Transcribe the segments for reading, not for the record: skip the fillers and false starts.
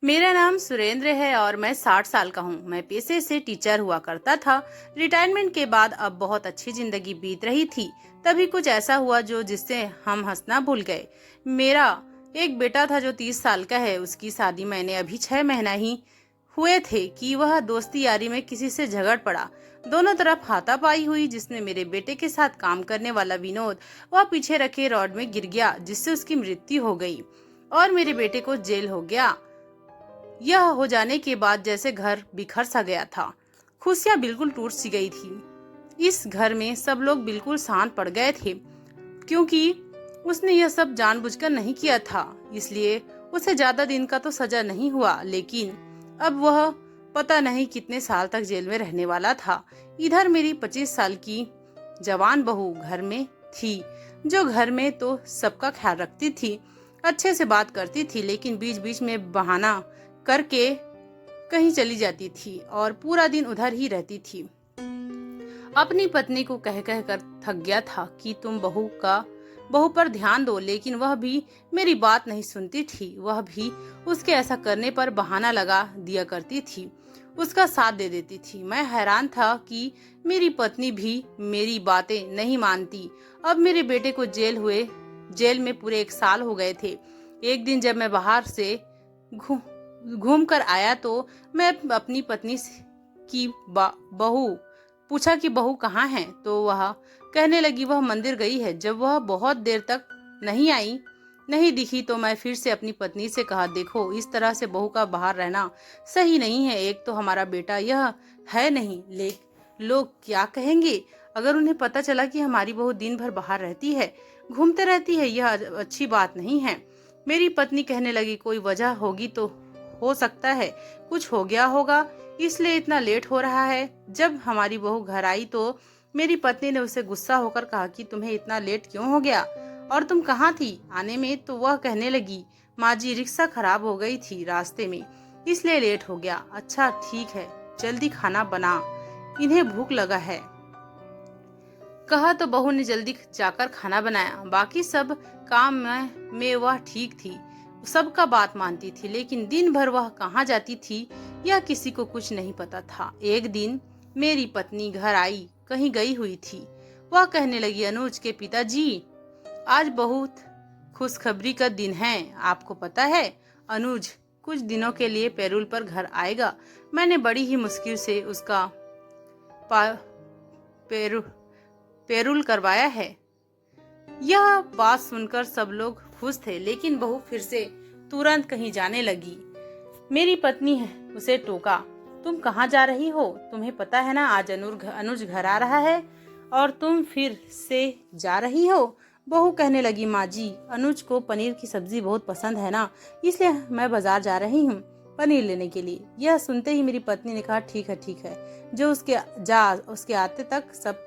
मेरा नाम सुरेंद्र है और मैं 60 साल का हूँ। मैं पेशे से टीचर हुआ करता था। रिटायरमेंट के बाद अब बहुत अच्छी जिंदगी बीत रही थी। तभी कुछ ऐसा हुआ जो जिससे हम हंसना भूल गए। मेरा एक बेटा था जो 30 साल का है। उसकी शादी मैंने अभी 6 महीना ही हुए थे कि वह दोस्ती यारी में किसी से झगड़ पड़ा। दोनों तरफ हाथापाई हुई, जिसमें मेरे बेटे के साथ काम करने वाला विनोद वह पीछे रखे रॉड में गिर गया, जिससे उसकी मृत्यु हो गई और मेरे बेटे को जेल हो गया। यह हो जाने के बाद जैसे घर बिखर सा गया था। खुशियां बिल्कुल टूट सी गई थी। इस घर में सब लोग बिल्कुल शांत पड़ गए थे, क्योंकि उसने यह सब जानबूझकर नहीं किया था। इसलिए उसे ज्यादा दिन का तो सजा नहीं हुआ, लेकिन अब वह पता नहीं कितने साल तक जेल में रहने वाला था। इधर मेरी 25 साल की जवान बहू घर में थी, जो घर में तो सबका ख्याल रखती थी, अच्छे से बात करती थी, लेकिन बीच बीच में बहाना करके कहीं चली जाती थी और पूरा दिन उधर ही रहती थी। अपनी पत्नी को कह कह कर थक गया था कि तुम बहू पर ध्यान दो, लेकिन वह भी मेरी बात नहीं सुनती थी। वह भी उसके ऐसा करने पर बहाना लगा दिया करती थी, उसका साथ दे देती थी। मैं हैरान था कि मेरी पत्नी भी मेरी बातें नहीं मानती। अब मेरे बेटे को जेल में पूरे 1 साल हो गए थे। एक दिन जब मैं बाहर से घूम कर आया तो मैं अपनी पत्नी की बहू पूछा कि बहू कहाँ है, तो वह कहने लगी वह मंदिर गई है। जब वह बहुत देर तक नहीं दिखी तो मैं फिर से अपनी पत्नी से कहा, देखो इस तरह से बहू का बाहर रहना सही नहीं है। एक तो हमारा बेटा यह है नहीं, लोग क्या कहेंगे अगर उन्हें पता चला कि हमारी बहू दिन भर बाहर रहती है, घूमते रहती है। यह अच्छी बात नहीं है। मेरी पत्नी कहने लगी, कोई वजह होगी तो हो सकता है कुछ हो गया होगा, इसलिए इतना लेट हो रहा है। जब हमारी बहू घर आई तो मेरी पत्नी ने उसे गुस्सा होकर कहा कि तुम्हें इतना लेट क्यों हो गया और तुम कहाँ थी आने में। तो वह कहने लगी, माँ जी रिक्शा खराब हो गई थी रास्ते में, इसलिए लेट हो गया। अच्छा ठीक है, जल्दी खाना बना, इन्हें भूख लगा है। कहा तो बहू ने जल्दी जाकर खाना बनाया। बाकी सब काम में वह ठीक थी, सबका बात मानती थी, लेकिन दिन भर वह कहाँ जाती थी यह किसी को कुछ नहीं पता था। एक दिन मेरी पत्नी घर आई, कहीं गई हुई थी। वह कहने लगी, अनुज के पिताजी आज बहुत खुशखबरी का दिन है, आपको पता है अनुज कुछ दिनों के लिए पैरोल पर घर आएगा। मैंने बड़ी ही मुश्किल से उसका पैरोल करवाया है। यह बात सुनकर सब लोग खुश थे, लेकिन बहू फिर से तुरंत कहीं जाने लगी। मेरी पत्नी है उसे टोका, तुम कहाँ जा रही हो, तुम्हें पता है ना आज अनुज घर आ रहा है और तुम फिर से जा रही हो। बहू कहने लगी, माँ जी अनुज को पनीर की सब्जी बहुत पसंद है ना, इसलिए मैं बाजार जा रही हूँ पनीर लेने के लिए। यह सुनते ही मेरी पत्नी ने कहा, ठीक है, जो उसके आते तक सब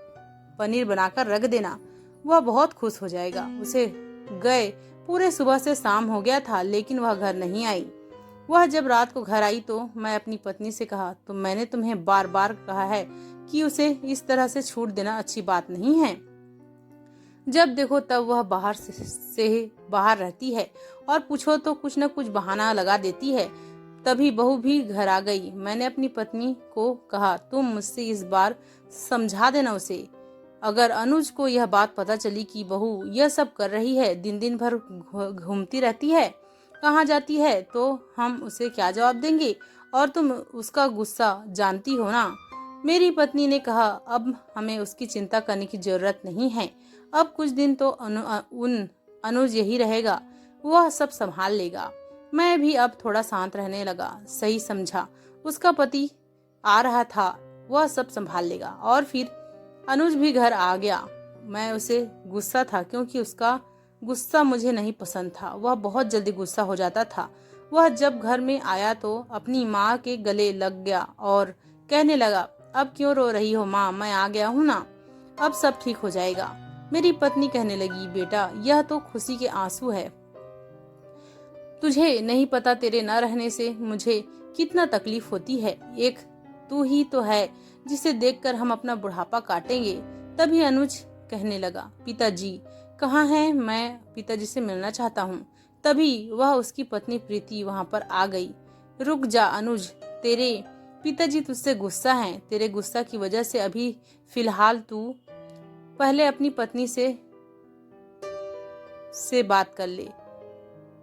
पनीर बनाकर रख देना, वह बहुत खुश हो जाएगा। उसे गए पूरे सुबह से शाम हो गया था, लेकिन वह घर नहीं आई। वह जब रात को घर आई तो मैं अपनी पत्नी से कहा, तो मैंने तुम्हें बार बार कहा है कि उसे इस तरह से छूट देना अच्छी बात नहीं है। जब देखो तब वह बाहर रहती है और पूछो तो कुछ न कुछ बहाना लगा देती है। तभी बहू भी घर आ गई। मैंने अपनी पत्नी को कहा, तुम मुझसे इस बार समझा देना उसे। अगर अनुज को यह बात पता चली कि बहू यह सब कर रही है, दिन भर घूमती रहती है, कहाँ जाती है, तो हम उसे क्या जवाब देंगे, और तुम उसका गुस्सा जानती हो ना। मेरी पत्नी ने कहा, अब हमें उसकी चिंता करने की जरूरत नहीं है। अब कुछ दिन तो अनुज यही रहेगा, वह सब संभाल लेगा। मैं भी अब थोड़ा शांत रहने लगा। सही समझा, उसका पति आ रहा था, वह सब संभाल लेगा। और फिर अनुज भी घर आ गया। मैं उसे गुस्सा था, क्योंकि उसका गुस्सा मुझे नहीं पसंद था। वह बहुत जल्दी गुस्सा हो जाता था। वह जब घर में आया तो अपनी माँ के गले लग गया और कहने लगा, अब क्यों रो रही हो माँ, मैं आ गया हूँ ना, अब सब ठीक हो जाएगा। मेरी पत्नी कहने लगी, बेटा यह तो खुशी के आंसू है, तुझे नहीं पता तेरे न रहने से मुझे कितना तकलीफ होती है। एक तू ही तो है जिसे देखकर हम अपना बुढ़ापा काटेंगे। तभी अनुज कहने लगा, पिताजी कहाँ हैं, मैं पिताजी से मिलना चाहता हूँ। तभी वह उसकी पत्नी प्रीति वहाँ पर आ गई। रुक जा अनुज, तेरे पिताजी तुझसे गुस्सा हैं। तेरे गुस्सा की वजह से अभी फिलहाल तू पहले अपनी पत्नी से बात कर ले।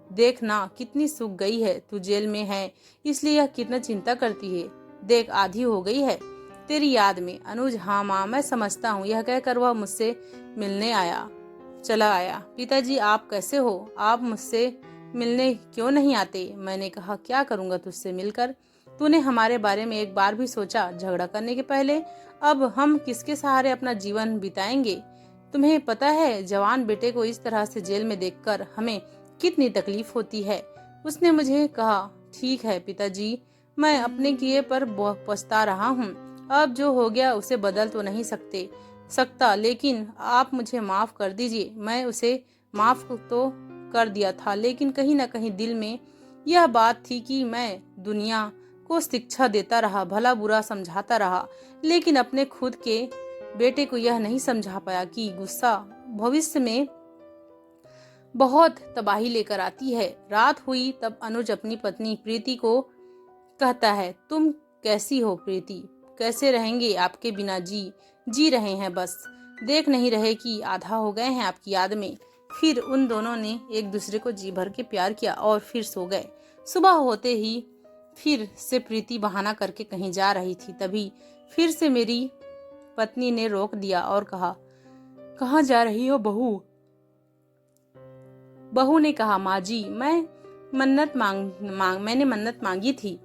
देख ना कितनी सूख गई है, तू जेल में है इसलिए यह कितना चिंता करती है। देख आधी हो गई है तेरी याद में। अनुज हाँ माँ मैं समझता हूँ। यह कहकर वह मुझसे मिलने चला आया। पिताजी आप कैसे हो? आप मुझसे मिलने क्यों नहीं आते? मैंने कहा क्या करूँगा तुझसे मिलकर? तूने हमारे बारे में एक बार भी सोचा झगड़ा करने के पहले? अब हम किसके सहारे अपना जीवन बिताएंगे? तुम्हें पता है जवान बेटे को इस तरह से जेल में देखकर हमें कितनी तकलीफ होती है। उसने मुझे कहा ठीक है पिताजी, मैं अपने किए पर बहुत पछता रहा हूँ। अब जो हो गया उसे बदल तो नहीं सकता, लेकिन आप मुझे माफ कर दीजिए। मैं उसे माफ तो कर दिया था, लेकिन कहीं न कहीं दिल में यह बात थी कि मैं दुनिया को शिक्षा देता रहा, भला बुरा समझाता रहा, लेकिन अपने खुद के बेटे को यह नहीं समझा पाया कि गुस्सा भविष्य में बहुत तबाही लेकर आती है। रात हुई तब अनुज अपनी पत्नी प्रीति को कहता है तुम कैसी हो प्रीति? कैसे रहेंगे आपके बिना? जी रहे हैं बस। देख नहीं रहे कि आधा हो गए हैं आपकी याद में। फिर उन दोनों ने एक दूसरे को जी भर के प्यार किया और फिर सो गए। सुबह होते ही फिर से प्रीति बहाना करके कहीं जा रही थी। तभी फिर से मेरी पत्नी ने रोक दिया और कहा कहाँ जा रही हो बहू? बहू ने कहा माँ जी मैंने मन्नत मांगी थी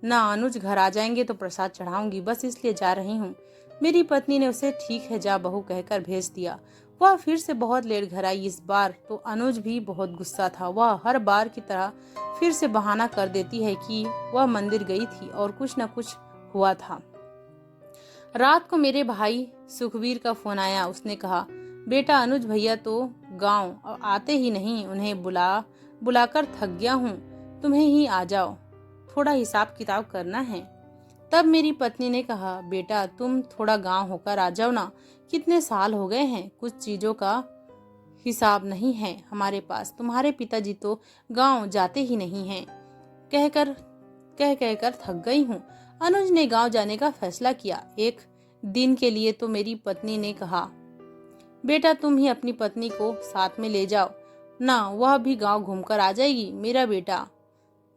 ना, अनुज घर आ जाएंगे तो प्रसाद चढ़ाऊंगी, बस इसलिए जा रही हूँ। मेरी पत्नी ने उसे ठीक है जा बहू कहकर भेज दिया। वह फिर से बहुत लेट घर आई। इस बार तो अनुज भी बहुत गुस्सा था। वह हर बार की तरह फिर से बहाना कर देती है कि वह मंदिर गई थी और कुछ न कुछ हुआ था। रात को मेरे भाई सुखवीर का फोन आया। उसने कहा बेटा अनुज भैया तो गांव आते ही नहीं, उन्हें बुलाकर थक गया हूँ, तुम्हें ही आ जाओ, थोड़ा हिसाब किताब करना है। तब मेरी पत्नी ने कहा बेटा तुम थोड़ा गांव होकर आ जाओ ना, कितने साल हो गए हैं, कुछ चीजों का हिसाब नहीं है हमारे पास। तुम्हारे पिताजी तो गांव जाते ही नहीं हैं। कह थक गई हूँ। अनुज ने गांव जाने का फैसला किया। एक दिन के लिए तो मेरी पत्नी ने कहा बेटा तुम ही अपनी पत्नी को साथ में ले जाओ ना, वह भी गांव घूमकर आ जाएगी मेरा बेटा।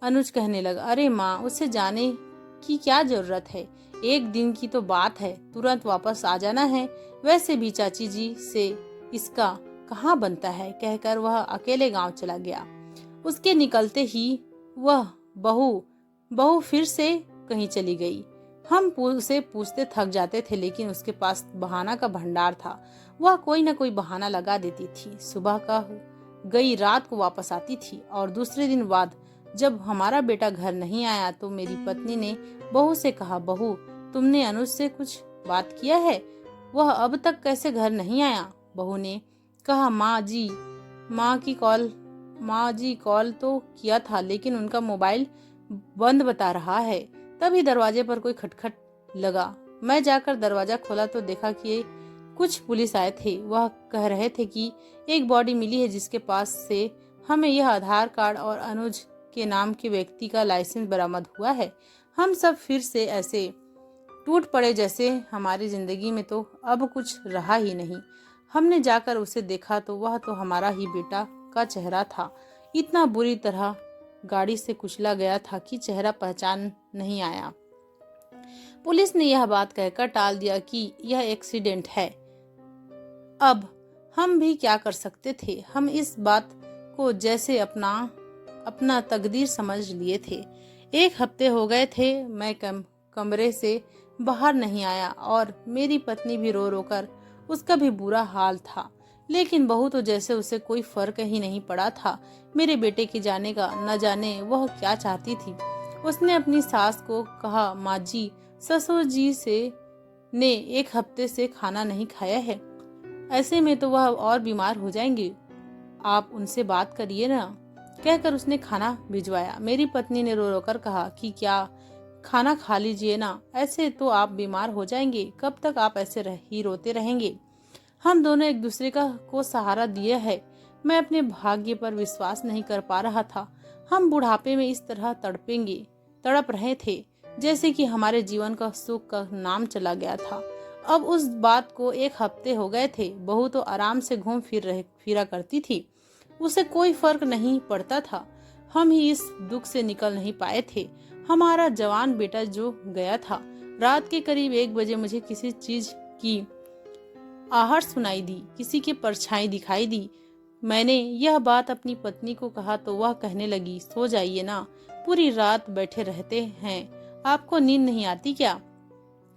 अनुज कहने लगा अरे माँ उसे जाने की क्या जरूरत है, एक दिन की तो बात है, तुरंत वापस आ जाना है। वैसे भी चाची जी से इसका कहाँ बनता है, कहकर वह अकेले गांव चला गया। उसके निकलते ही वह बहू फिर से कहीं चली गई। हम उसे पूछते थक जाते थे, लेकिन उसके पास बहाना का भंडार था। वह कोई न कोई बहाना लगा देती थी। सुबह का गई, रात को वापस आती थी और दूसरे दिन बाद जब हमारा बेटा घर नहीं आया तो मेरी पत्नी ने बहू से कहा बहू तुमने अनुज से कुछ बात किया है, वह अब तक कैसे घर नहीं आया? बहू ने कहा माँ जी कॉल तो किया था, लेकिन उनका मोबाइल बंद बता रहा है। तभी दरवाजे पर कोई खटखट लगा। मैं जाकर दरवाजा खोला तो देखा कि कुछ पुलिस आए थे। वह कह रहे थे कि एक बॉडी मिली है जिसके पास से हमें यह आधार कार्ड और अनुज के नाम के व्यक्ति का लाइसेंस बरामद हुआ है। हम सब फिर से ऐसे टूट पड़े जैसे हमारी जिंदगी में तो अब कुछ रहा ही नहीं। हमने जाकर उसे देखा तो वह तो हमारा ही बेटा का चेहरा था। इतना बुरी तरह गाड़ी से कुचला गया था कि चेहरा पहचान नहीं आया। पुलिस ने यह बात कहकर टाल दिया कि यह एक्सीडेंट है। अब हम भी क्या कर सकते थे? हम इस बात को जैसे अपना तकदीर समझ लिए थे। 1 हफ्ते हो गए थे मैं कमरे से बाहर नहीं आया और मेरी पत्नी भी रो रो कर, उसका भी बुरा हाल था। लेकिन बहू तो जैसे उसे कोई फर्क ही नहीं पड़ा था मेरे बेटे के जाने का। न जाने वह क्या चाहती थी। उसने अपनी सास को कहा माँ जी ससुर जी ने 1 हफ्ते से खाना नहीं खाया है, ऐसे में तो वह और बीमार हो जाएंगे, आप उनसे बात करिए ना, कहकर उसने खाना भिजवाया। मेरी पत्नी ने रो रो कर कहा कि क्या खाना खा लीजिए ना, ऐसे तो आप बीमार हो जाएंगे, कब तक आप ऐसे ही रोते रहेंगे? हम दोनों एक दूसरे को सहारा दिए है। मैं अपने भाग्य पर विश्वास नहीं कर पा रहा था। हम बुढ़ापे में इस तरह तड़पेंगे। तड़प रहे थे, जैसे कि हमारे जीवन का सुख का नाम चला गया था। अब उस बात को 1 हफ्ते हो गए थे। बहू तो आराम से घूम फिरा करती थी, उसे कोई फर्क नहीं पड़ता था। हम ही इस दुख से निकल नहीं पाए थे। हमारा जवान बेटा जो गया था। रात के करीब 1 बजे मुझे किसी चीज की आहट सुनाई दी, किसी की परछाई दिखाई दी। मैंने यह बात अपनी पत्नी को कहा तो वह कहने लगी, सो जाइए ना, पूरी रात बैठे रहते हैं, आपको नींद नहीं आती क्या?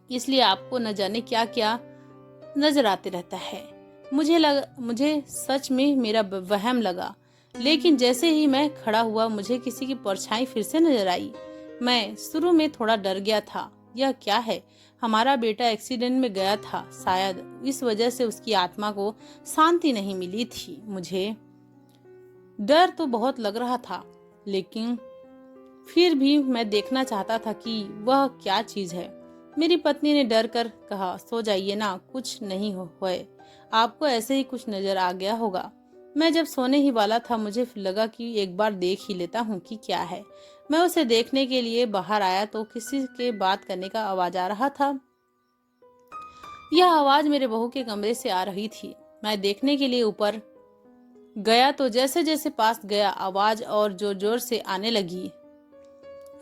इसलिए आपको न जाने क्या क्या नजर आते रहता है। मुझे सच में मेरा वहम लगा, लेकिन जैसे ही मैं खड़ा हुआ मुझे किसी की परछाई फिर से नजर आई। मैं शुरू में थोड़ा डर गया था। यह क्या है? हमारा बेटा एक्सीडेंट में गया था, शायद इस वजह से उसकी आत्मा को शांति नहीं मिली थी। मुझे डर तो बहुत लग रहा था, लेकिन फिर भी मैं देखना चाहता था कि वह क्या चीज है। मेरी पत्नी ने डर कर कहा, सो जाइए ना, कुछ नहीं होए, आपको ऐसे ही कुछ नजर आ गया होगा। मैं जब सोने ही वाला था मुझे लगा कि एक बार देख ही लेता हूँ कि क्या है। मैं उसे देखने के लिए बाहर आया तो किसी के बात करने का आवाज आ रहा था। यह आवाज मेरे बहू के कमरे से आ रही थी। मैं देखने के लिए ऊपर गया तो जैसे जैसे पास गया आवाज और जोर जोर से आने लगी।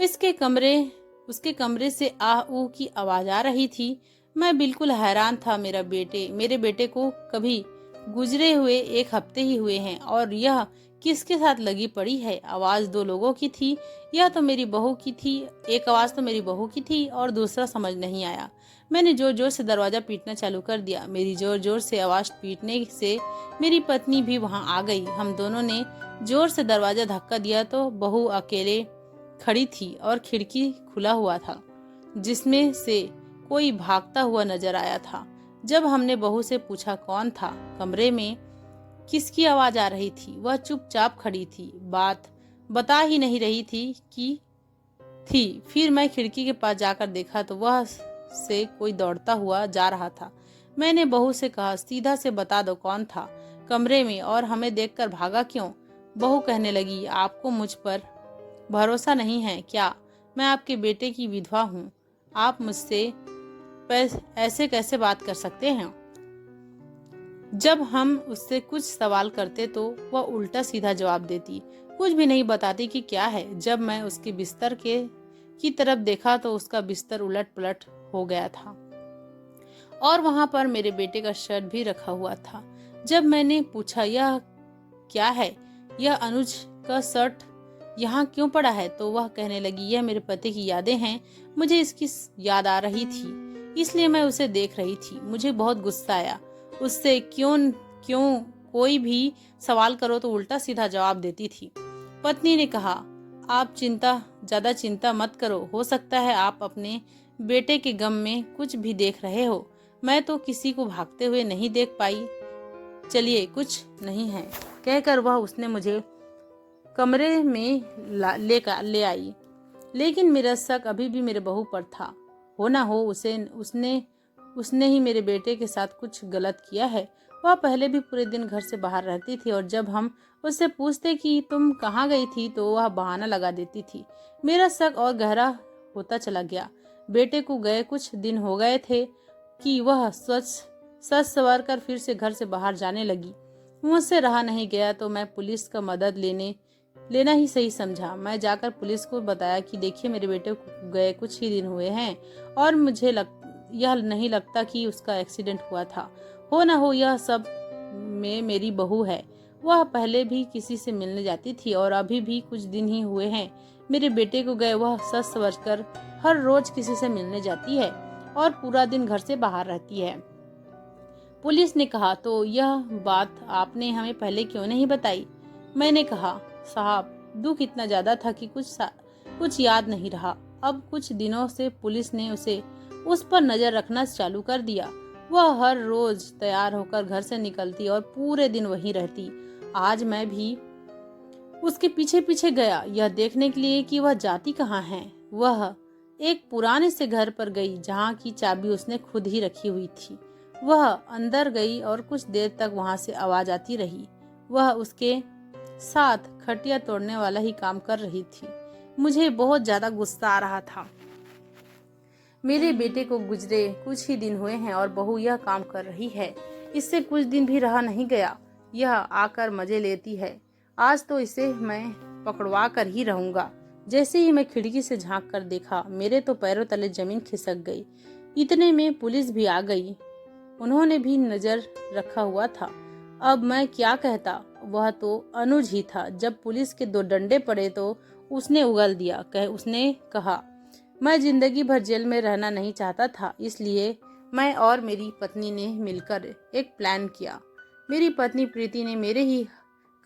उसके कमरे से आह ऊ की आवाज आ रही थी। मैं बिल्कुल हैरान था। मेरे बेटे को कभी गुजरे हुए 1 हफ्ते ही हुए हैं और यह किसके साथ लगी पड़ी है? आवाज 2 लोगों की थी। यह तो मेरी बहू की थी। एक आवाज तो मेरी बहू की थी और दूसरा समझ नहीं आया। मैंने जोर जोर से दरवाजा पीटना चालू कर दिया। मेरी जोर जोर से आवाज पीटने से मेरी पत्नी भी वहां आ गई। हम दोनों ने जोर से दरवाजा धक्का दिया तो बहू अकेले खड़ी थी और खिड़की खुला हुआ था, जिसमें से कोई भागता हुआ नजर आया था। जब हमने बहू से पूछा कौन था, कमरे में किसकी आवाज आ रही थी, वह चुपचाप खड़ी थी, बात बता ही नहीं रही थी। फिर मैं खिड़की के पास जाकर देखा तो वह से कोई दौड़ता हुआ जा रहा था। मैंने बहू से कहा, सीधा से बता दो कौन था कमरे में और हमें देखकर भागा क्यों? बहू कहने लगी, आपको मुझ पर भरोसा नहीं है क्या? मैं आपके बेटे की विधवा हूँ, आप मुझसे ऐसे कैसे बात कर सकते हैं? जब हम उससे कुछ सवाल करते तो वह उल्टा सीधा जवाब देती, कुछ भी नहीं बताती कि क्या है। जब मैं उसके बिस्तर की तरफ देखा तो उसका बिस्तर उलट पलट हो गया था और वहां पर मेरे बेटे का शर्ट भी रखा हुआ था। जब मैंने पूछा, यह क्या है, यह अनुज का शर्ट यहाँ क्यों पड़ा है, तो वह कहने लगी, यह मेरे पति की यादें हैं, मुझे इसकी याद आ रही थी इसलिए मैं उसे देख रही थी। मुझे बहुत गुस्सा आया उससे। क्यों कोई भी सवाल करो तो उल्टा सीधा जवाब देती थी। पत्नी ने कहा, आप ज्यादा चिंता मत करो, हो सकता है आप अपने बेटे के गम में कुछ भी देख रहे हो, मैं तो किसी को भागते हुए नहीं देख पाई, चलिए कुछ नहीं है, कहकर उसने मुझे कमरे में ले आई। लेकिन मेरा शक अभी भी मेरे बहू पर था। हो ना हो उसने ही मेरे बेटे के साथ कुछ गलत किया है। वह पहले भी पूरे दिन घर से बाहर रहती थी और जब हम उससे पूछते कि तुम कहाँ गई थी तो वह बहाना लगा देती थी। मेरा शक और गहरा होता चला गया। बेटे को गए कुछ दिन हो गए थे कि वह सच सवार कर फिर से घर से बाहर जाने लगी। मुझसे रहा नहीं गया तो मैं पुलिस का मदद लेना ही सही समझा। मैं जाकर पुलिस को बताया कि देखिए, मेरे बेटे को गए कुछ ही दिन हुए हैं और मुझे यह नहीं लगता कि उसका एक्सीडेंट हुआ था। हो ना हो यह सब में मेरी बहू है। वह पहले भी किसी से मिलने जाती थी और अभी भी कुछ दिन ही हुए हैं मेरे बेटे को गए। वह सच समझ कर हर रोज किसी से मिलने जाती है और पूरा दिन घर से बाहर रहती है। पुलिस ने कहा, तो यह बात आपने हमें पहले क्यों नहीं बताई? मैंने कहा, साहब, दुख इतना ज्यादा था कि कुछ याद नहीं रहा। अब कुछ दिनों से पुलिस ने उस पर नजर रखना चालू कर दिया। वह हर रोज तैयार होकर घर से निकलती और पूरे दिन वहीं रहती। आज मैं भी उसके पीछे पीछे गया, यह देखने के लिए कि वह जाती कहाँ है। वह एक पुराने से घर पर गई जहाँ की चाबी उसने खुद ही रखी हुई थी। वह अंदर गई और कुछ देर तक वहां से आवाज आती रही। वह उसके साथ खटिया तोड़ने वाला ही काम कर रही थी। मुझे बहुत ज्यादा गुस्सा आ रहा था। मेरे बेटे को गुजरे कुछ ही दिन हुए हैं और बहू यह काम कर रही है। इससे कुछ दिन भी रहा नहीं गया, यह आकर मजे लेती है। आज तो इसे मैं पकड़वा कर ही रहूंगा। जैसे ही मैं खिड़की से झांक कर देखा, मेरे तो पैरों तले जमीन खिसक गई। इतने में पुलिस भी आ गई। उन्होंने भी नजर रखा हुआ था। अब मैं क्या कहता, वह तो अनुज ही था। जब पुलिस के 2 डंडे पड़े तो उसने उगल दिया। उसने कहा, मैं जिंदगी भर जेल में रहना नहीं चाहता था, इसलिए मैं और मेरी पत्नी ने मिलकर एक प्लान किया। मेरी पत्नी प्रीति ने मेरे ही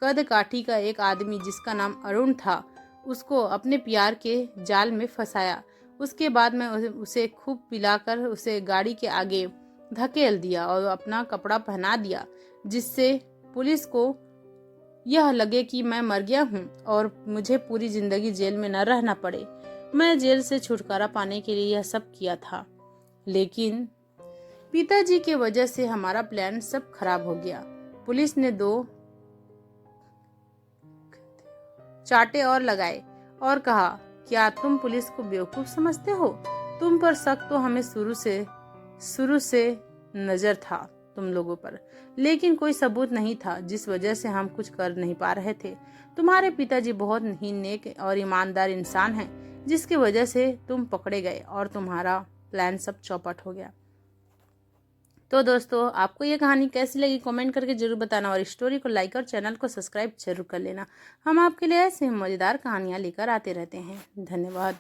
कद काठी का एक आदमी जिसका नाम अरुण था, उसको अपने प्यार के जाल में फंसाया। उसके बाद मैं उसे खूब पिलाकर उसे गाड़ी के आगे धकेल दिया और अपना कपड़ा पहना दिया, जिससे पुलिस को यह लगे कि मैं मर गया हूँ और मुझे पूरी जिंदगी जेल में न रहना पड़े। मैं जेल से छुटकारा पाने के लिए यह सब किया था, लेकिन पिताजी की वजह से हमारा प्लान सब खराब हो गया। पुलिस ने 2 चाटे और लगाए और कहा, क्या तुम पुलिस को बेवकूफ समझते हो? तुम पर शक तो हमें शुरू से नजर था तुम लोगों पर, लेकिन कोई सबूत नहीं था, जिस वजह से हम कुछ कर नहीं पा रहे थे। तुम्हारे पिताजी बहुत ही नेक और ईमानदार इंसान हैं, जिसकी वजह से तुम पकड़े गए और तुम्हारा प्लान सब चौपट हो गया। तो दोस्तों, आपको ये कहानी कैसी लगी कमेंट करके जरूर बताना और स्टोरी को लाइक और चैनल को सब्सक्राइब जरूर कर लेना। हम आपके लिए ऐसे मजेदार कहानियाँ लेकर आते रहते हैं। धन्यवाद।